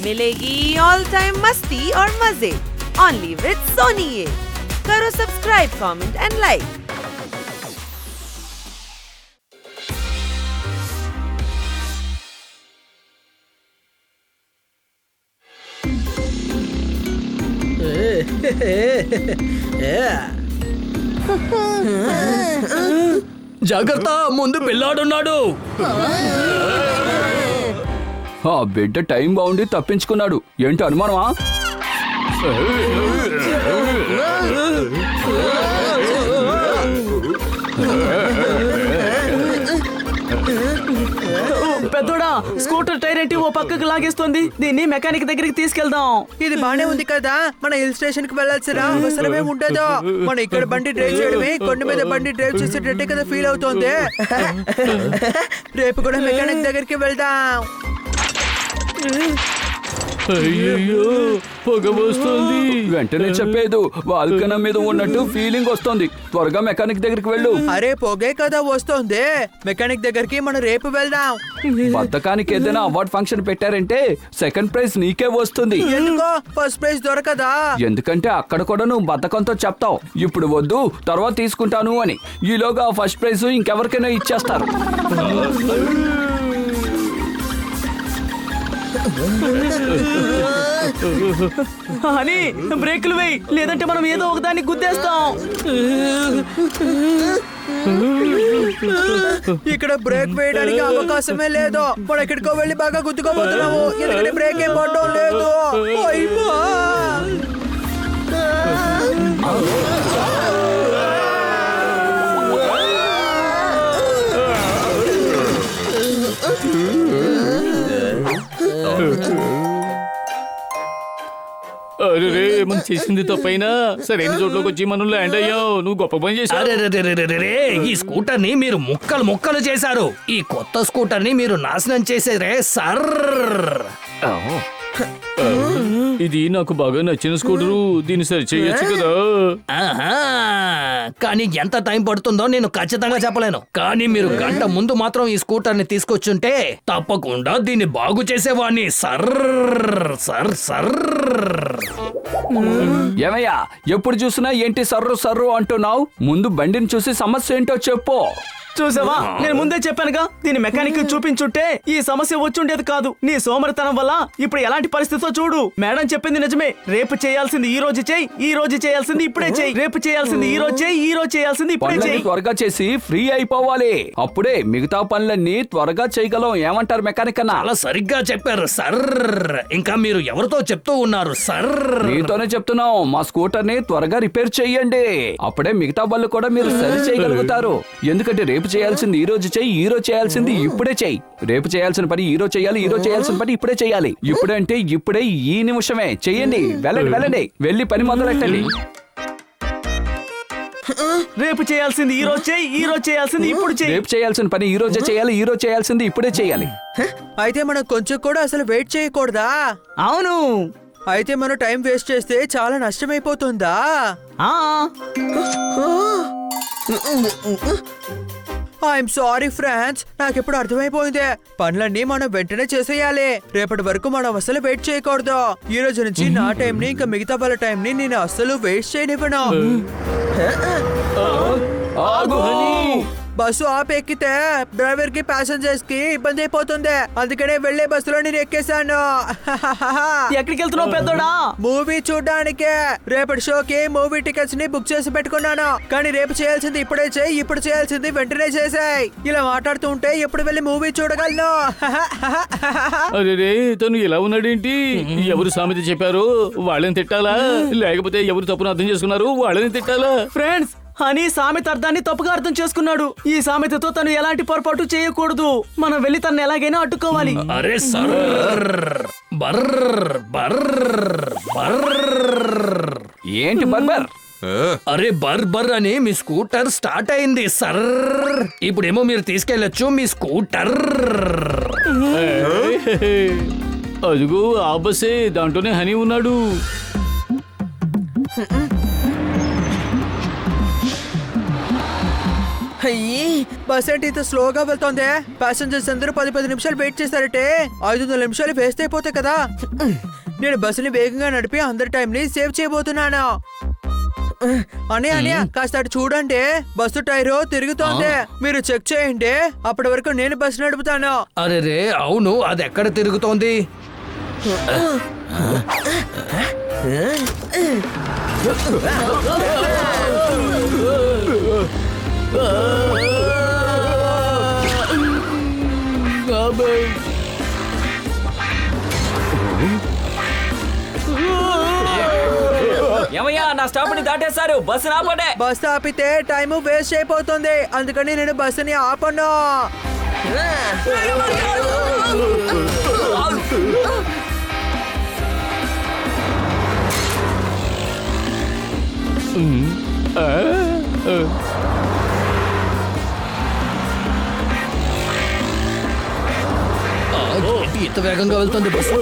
मिलेगी all time मस्ती और मजे ओनली विद सोनी ये। करो सब्सक्राइब, कमेंट एंड लाइक। జాగ్రత్త, ముందు పిల్లాడున్నాడు. ఆ బిడ్డ టైం బాగుండి తప్పించుకున్నాడు. ఏంటి అనుమానమా? పెద్దోడా, స్కూటర్ టైర్ ఏంటి ఓ పక్కకు లాగేస్తుంది. దీన్ని మెకానిక్ దగ్గరికి తీసుకెళ్దాం. ఇది బానే ఉంది కదా, మన హిల్ స్టేషన్ కి వెళ్ళాల్సిన అవసరమే ఉండదు. మన ఇక్కడ బండి డ్రైవ్ చేయడమే కొండ మీద బండి డ్రైవ్ చేసేటట్టే కదా ఫీల్ అవుతోంది. రేపు కూడా మెకానిక్ దగ్గరికి వెళ్దాం. అయ్యో, పొగ వస్తుంది. వెంటనే చెప్పేదు, వాల్కనం మీద ఉన్నట్టు ఫీలింగ్ వస్తుంది. త్వరగా మెకానిక్ దగ్గరికి వెళ్ళు. అరే పొగే కదా వస్తుంది, మెకానిక్ దగ్గరికి మనం రేపు వెళ్దాం. బద్దకానికి ఏదైనా అవార్డ్ ఫంక్షన్ పెట్టారంటే సెకండ్ ప్రైజ్ నీకే వస్తుంది. ఎందుకో ఫస్ట్ ప్రైజ్ దొరకదా? ఎందుకంటే అక్కడ కూడా నువ్వు బద్దకంతో చెప్తావు, ఇప్పుడు వద్దు తర్వాత తీసుకుంటాను అని. ఈలోగా ఫస్ట్ ప్రైజ్ ఇంకెవరికైనా ఇచ్చేస్తారు. అని బ్రేకులు వేయి, లేదంటే మనం ఏదో ఒకదాన్ని గుద్దేస్తాం. ఇక్కడ బ్రేక్ వేయడానికి అవకాశమే లేదు. మనం ఎక్కడికో వెళ్ళి బాగా గుద్దుకోబోతున్నాము, ఎందుకంటే బ్రేక్ ఏం పడడం లేదు. అరే, మనం చేసింది తప్పైనా సరైన చోట్లోకి వచ్చి మనం ల్యాండ్ అయ్యావు. నువ్వు గొప్ప పని చేశావు. ఈ స్కూటర్ ని మీరు ముక్కలు చేశారు. ఈ కొత్త స్కూటర్ ని మీరు నాశనం చేసేరే సార్. ఇది నాకు బాగా నచ్చిన స్కూటరు, దీన్ని సరి చేయొచ్చు కదా. కానీ ఎంత టైం పడుతుందో నేను ఖచ్చితంగా చెప్పలేను. కానీ మీరు గంట ముందు మాత్రం ఈ స్కూటర్ ని తీసుకొచ్చుంటే తప్పకుండా దీన్ని బాగు చేసేవాడిని సర్ సర్ సర్. ఏమయ్యా, ఎప్పుడు చూసినా ఏంటి సర్రు సర్రు అంటున్నావు? ముందు బండిని చూసి సమస్య ఏంటో చెప్పు. చూసావా, నేను ముందే చెప్పానుగా, దీని మెకానిక్ చూపించుంటే ఈ సమస్య వచ్చుండేది కాదు. నీ సోమరితనం వల్ల ఇప్పుడు ఎలాంటి పరిస్థితితో చూడు. మేడం చెప్పింది నిజమే. రేపు చేయాల్సింది ఈ రోజు చెయ్యి, ఈ రోజు చేయాల్సింది ఇప్పుడే చెయ్యి. రేపు చేయాల్సింది ఈ రోజు చెయ్యి, ఈ రోజు చేయాల్సింది ఇప్పుడే చెయ్యి. త్వరగా చేసి ఫ్రీ అయిపోవాలి, అప్పుడే మిగతా పనులన్నీ త్వరగా చేయగలం. ఏమంటారు మెకానిక్ అన్న? చాలా సరిగ్గా చెప్పారు సర్. ఇంకా మీరు ఎవరితో చెప్తూ ఉన్నారు సర్? మీతోనే చెప్తున్నాం. మా స్కూటర్ ని త్వరగా రిపేర్ చెయ్యండి, అప్పుడే మిగతా పనులు కూడా మీరు సరి చేయగలుగుతారు. ఎందుకంటే రేపు చేయాల్సింది ఈ రోజు చెయ్యి, ఈ రోజు చేయాల్సింది ఇప్పుడే చెయ్యి. రేపు చేయాల్సిన పని ఈ రోజు చేయాలి, ఈ రోజు చేయాల్సిన పని ఇప్పుడే చేయాలి. ఇప్పుడంటే ఇప్పుడే, ఈ నిమిషమే చెయ్యండి. వెళ్ళండి, వెళ్ళి పని మొదలెట్టండి. రేపు చేయాల్సింది ఈ రోజు చెయ్యి, ఈ రోజు చేయాల్సింది ఇప్పుడు చెయ్యి. రేపు చేయాల్సిన పని ఈ రోజే చేయాలి, ఈ రోజు చేయాల్సింది ఇప్పుడే చేయాలి. అయితే మనం కొంచెం కూడా అసలు వెయిట్ చేయకూడదా? అవును. అయితే మనం టైం వేస్ట్ చేస్తే చాలా నష్టమైపోతుందా? ఐఎమ్ సారీ ఫ్రెండ్స్, నాకెప్పుడు అర్థమైపోయింది. పనులన్నీ మనం వెంటనే చేసేయాలి. రేపటి వరకు మనం అసలు వెయిట్ చేయకూడదు. ఈ రోజు నుంచి నా టైం ని ఇంకా మిగతా వాళ్ళ టైం ని నేను అస్సలు వేస్ట్ చేయనివ్వను. బస్సు ఆపెక్కితే డ్రైవర్ కి ప్యాసింజర్స్ కి ఇబ్బంది అయిపోతుంది. అందుకనే వెళ్లే బస్సులో నేను ఎక్కేశాను. ఎక్కడికి వెళ్తున్నావు పెద్దోడా? మూవీ చూడడానికి. రేపటి షోకి మూవీ టికెట్స్ ని బుక్ చేసి పెట్టుకున్నాను. కానీ రేపు చేయాల్సింది ఇప్పుడే చేయి, ఇప్పుడు చేయాల్సింది వెంటనే చేసాయి. ఇలా మాట్లాడుతూ ఉంటే ఎప్పుడు వెళ్ళి మూవీ చూడగలను? అరే, తను ఇలా ఉన్నాడేంటి? ఎవరు సామెత చెప్పారు వాళ్ళని తిట్టాలా, లేకపోతే ఎవరు తప్పును అర్థం చేసుకున్నారు వాళ్ళని తిట్టాలా? ఫ్రెండ్స్, అని సామెత అర్థాన్ని తప్పుగా అర్థం చేసుకున్నాడు. ఈ సామెతతో తను ఎలాంటి పొరపాటు చేయకూడదు. మనం వెళ్ళి తను ఎలాగైనా అడ్డుకోవాలి. అరే సర్, బర్ర్ బర్ర్ బర్ర్. ఏంటి బర్బర్? అరే బర్ అని మీ స్కూటర్ స్టార్ట్ అయింది సర్. ఇప్పుడేమో మీరు తీసుకెళ్లొచ్చు మీ స్కూటర్. అదిగో ఆ బస్సే, దాంట్లోనే హనీ ఉన్నాడు. అయ్యి బస్ ఏంటి ఇంత స్లోగా వెళ్తోంది? ప్యాసింజర్స్ అందరూ 10 నిమిషాలు వెయిట్ చేశారంటే 500 నిమిషాలు వేస్ట్ అయిపోతాయి కదా. నేను బస్సుని వేగంగా నడిపి అందరి టైం ని సేవ్ చేయబోతున్నాను. అన్నయ్య కాస్త అటు చూడండి, బస్సు టైరు తిరుగుతోంది. మీరు చెక్ చేయండి, అప్పటి వరకు నేను బస్సు నడుపుతాను. అరే రే అవును, అది ఎక్కడ తిరుగుతోంది? ఏమయ్యా, నా స్టాప్ ని దాటేశారు, బస్సు ఆపండి. బస్సు ఆపితే టైం వేస్ట్ అయిపోతుంది, అందుకని నేను బస్సుని ఆపను. ఇంత వేగంగా వెళ్తుంది బస్సు.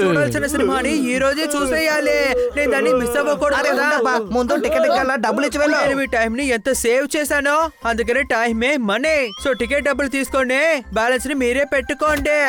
చూడాల్సిన సినిమాని ఈ రోజే చూసేయాలి. నేను దాన్ని మిస్ అవ్వకూడదు కదా. ముందు టికెట్ డబ్బులు ఇచ్చి వెళ్ళు. నేను మీ టైం ని ఎంత సేవ్ చేశానో, అందుకనే టైమే మనీ. సో టికెట్ డబ్బులు తీసుకోండి, బ్యాలెన్స్ ని మీరే పెట్టుకోండి.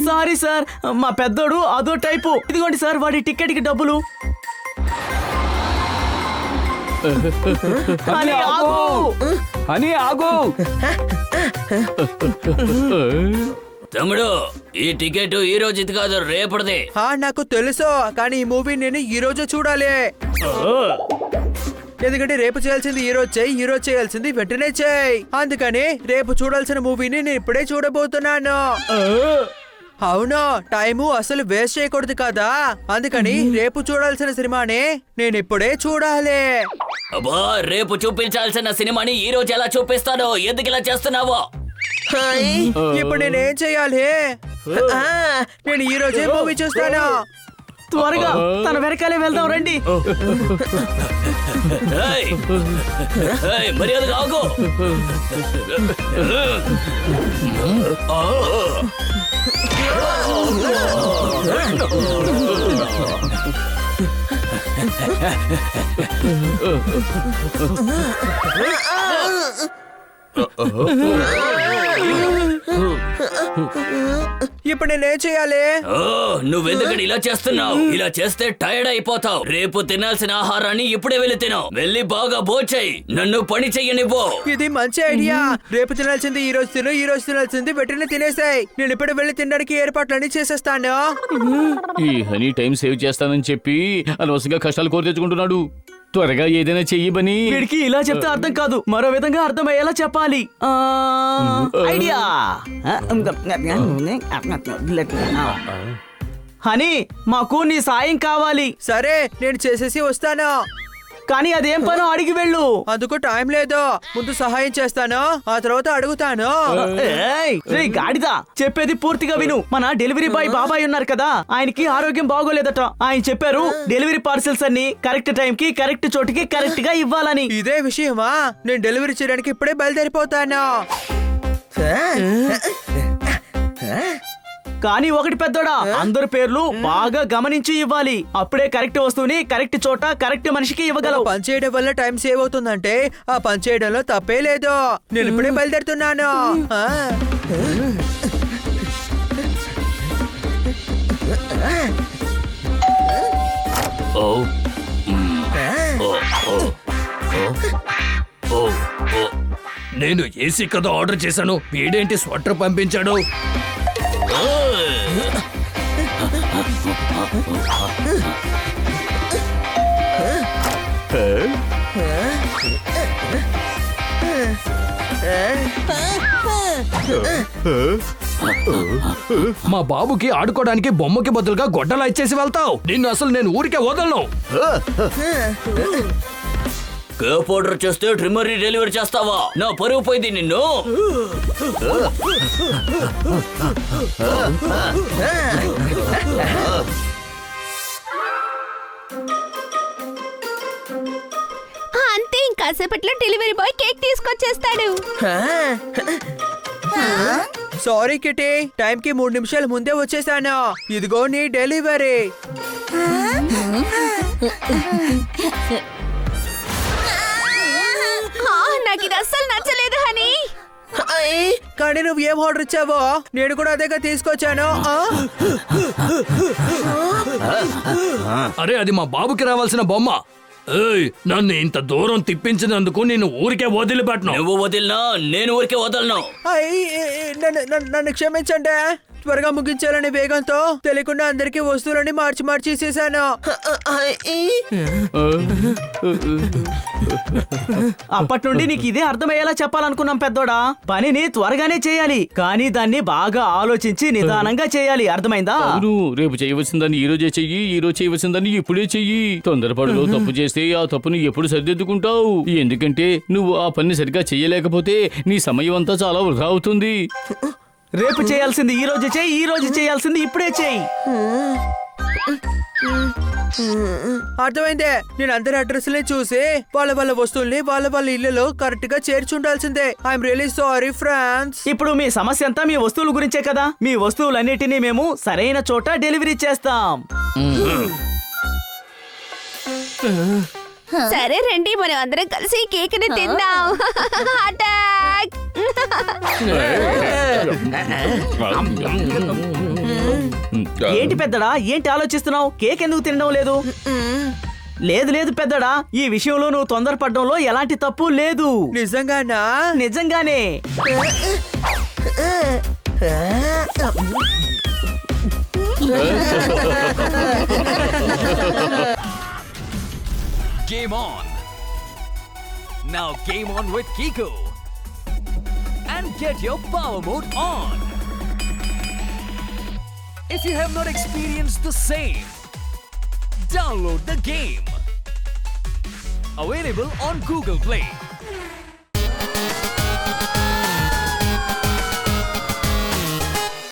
సారీ సార్, మా పెద్దోడు అదో టైపు. ఇదిగోండి సార్ వాడి టికెట్ కి డబ్బులు. అని ఆగు. అని ఆగు. తమ్ముడు, ఈ టికెట్ ఈ రోజుది కాదు, రేపటిది. నాకు తెలుసు, కానీ ఈ మూవీ నేను ఈ రోజు చూడాలి. ఎందుకంటే రేపు చేయాల్సింది ఈ రోజు చేయి, ఈ రోజు చేయాల్సింది వెంటనే చేయి. అందుకని రేపు చూడాల్సిన మూవీని నేను ఇప్పుడే చూడబోతున్నాను. అవును, టైము అసలు వేస్ట్ చేయకూడదు కదా, అందుకని రేపు చూడాల్సిన సినిమాని నేను ఇప్పుడే చూడాలి. అబ్బా, రేపు చూపించాల్సిన సినిమాని ఈ రోజు ఎలా చూపిస్తాను? ఎందుకు ఇలా చేస్తున్నావు? ఇప్పుడు నేనేం చెయ్యాలి? నేను ఈ రోజే మూవీ చూస్తాను. త్వరగా తన వెనకాలే వెళ్దాం రండి. ఏయ్, ఏయ్, మర్యాదగా ఆగు. ఇప్పుడు నేనేం చెయ్యాలి? నువ్వెందుకని ఇలా చేస్తున్నావు? ఇలా చేస్తే టైర్డ్ అయిపోతావు. రేపు తినాల్సిన ఆహారాన్ని ఇప్పుడే వెళ్ళి తిను. వెళ్ళి బాగా భోంచేయి, నన్ను పని చెయ్యనివ్వు. ఇది మంచి ఐడియా. రేపు తినాల్సింది ఈ రోజు తిను, ఈ రోజు తినాల్సింది వెంటనే తినేసాయి. నేను ఇప్పుడు వెళ్ళి తినడానికి ఏర్పాట్లన్నీ చేసేస్తాను. ఈ హనీ టైం సేవ్ చేస్తానని చెప్పి అనవసరంగా కష్టాలు కోరి తెచ్చుకుంటున్నాడు. త్వరగా ఏదైనా చెయ్యి బని. వీడికి ఇలా చెప్తే అర్థం కాదు, మరో విధంగా అర్థమయ్యేలా చెప్పాలి. ఐడియా. హనీ, మాకు నీ సాయం కావాలి. సరే, నేను చేసేసి వస్తాను. కానీ అదేం పనో అడిగి వెళ్ళు. అందుకు టైం లేదు. ముందు సహాయం చేస్తాను, ఆ తర్వాత అడుగుతాను. ఏయ్, రేయ్ గాడిదా, చెప్పేది పూర్తిగా విను. మన డెలివరీ బాయ్ బాబాయ్ ఉన్నారు కదా, ఆయనకి ఆరోగ్యం బాగోలేదట. ఆయన చెప్పారు డెలివరీ పార్సెల్స్ అన్ని కరెక్ట్ టైం కి కరెక్ట్ చోటికి కరెక్ట్ గా ఇవ్వాలని. ఇదే విషయమా? నేను డెలివరీ చేయడానికి ఇప్పుడే బయలుదేరిపోతాను. కానీ ఒకటి పెద్దోడా, అందరి పేర్లు బాగా గమనించి ఇవ్వాలి. అప్పుడే కరెక్ట్ వస్తువుని కరెక్ట్ చోట కరెక్ట్ మనిషికి ఇవ్వగలవు. పని చేయడం వల్ల టైం సేవ్ అవుతుందంటే ఆ పని చేయడంలో తప్పే లేదు. నేను ఇప్పుడే బయలుదేరుతున్నాను. నేను ఏసీ కదా ఆర్డర్ చేశాను, వీడేంటి స్వెటర్ పంపించాడు? మా బాబుకి ఆడుకోవడానికి బొమ్మకి బదులుగా గొడ్డలా ఇచ్చేసి వెళ్తావు. నిన్ను అసలు నేను ఊరికే వదలను. కేప్ ఆర్డర్ చేస్తే ట్రిమ్మర్ డెలివరీ చేస్తావా? నా పరువు పోయింది నిన్ను. అంతే, ఇంకా కాసేపట్లో డెలివరీ బాయ్ కేక్ తీసుకొచ్చేస్తాడు. సారీ కిటీ, టైంకి 3 నిమిషాలు ముందే వచ్చేసాను. ఇదిగో నీ డెలివరీ. నాకు ఇది అస్సలు నచ్చలేదు హనీ. కానీ నువ్వు ఏం ఆర్డర్ ఇచ్చావో నేను కూడా అదేగా తీసుకొచ్చాను. అరే అది మా బాబుకి రావాల్సిన బొమ్మ. ఏయ్, నన్ను ఇంత దూరం తిప్పించినందుకు నేను ఊరికే వదిలిపెట్టను. నువ్వు వదిలినా నేను ఊరికే వదలను. నన్ను క్షమించండి. త్వరగా ముగించాలని వేగంతో తెలియకుండా అందరికి వస్తువులని మార్చి ఇచ్చేసాను. అప్పటి నుండి నీకు ఇదే అర్థమయ్యేలా చెప్పాలనుకున్నాం పెద్దోడా. పనిని త్వరగానే చేయాలి, కానీ దాన్ని బాగా ఆలోచించి నిదానంగా చేయాలి. అర్థమైందా? అవును, రేపు చేయవలసిందని ఈ రోజే చెయ్యి, ఈ రోజు చేయవలసిందని ఇప్పుడే చెయ్యి. తొందరపడలో తప్పు చేస్తే ఆ తప్పుని ఎప్పుడు సరిదిద్దుకుంటావు? ఎందుకంటే నువ్వు ఆ పని సరిగ్గా చెయ్యలేకపోతే నీ సమయం అంతా చాలా వృధా అవుతుంది. రేపు చేయాల్సింది ఈ రోజు చేయి, ఈ రోజు చేయాల్సింది ఇప్పుడే చేయి. అర్థమైందే. నేను అందరి అడ్రస్లే చూసి వాళ్ళ వస్తువుల్ని వాళ్ళ ఇళ్లలో కరెక్ట్ గా చేర్చుండాల్సిందే. I'm really sorry friends. ఇప్పుడు మీ సమస్య అంతా మీ వస్తువుల గురించే కదా. మీ వస్తువులన్నిటినీ మేము సరైన చోట డెలివరీ చేస్తాం. సరే రండి, మనం అందరం కలిసి కేక్ ని తిందాం. అటాక్! ఏంటి పెద్దడా, ఏంటి ఆలోచిస్తున్నావు? కేక్ ఎందుకు తినడం లేదు? లేదు పెద్దడా, ఈ విషయంలో నువ్వు తొందరపడడంలో ఎలాంటి తప్పు లేదు. నిజంగానా? నిజంగానే. Game on! Now game on with Kiko! And get your power mode on! If you have not experienced the same, download the game! Available on Google Play.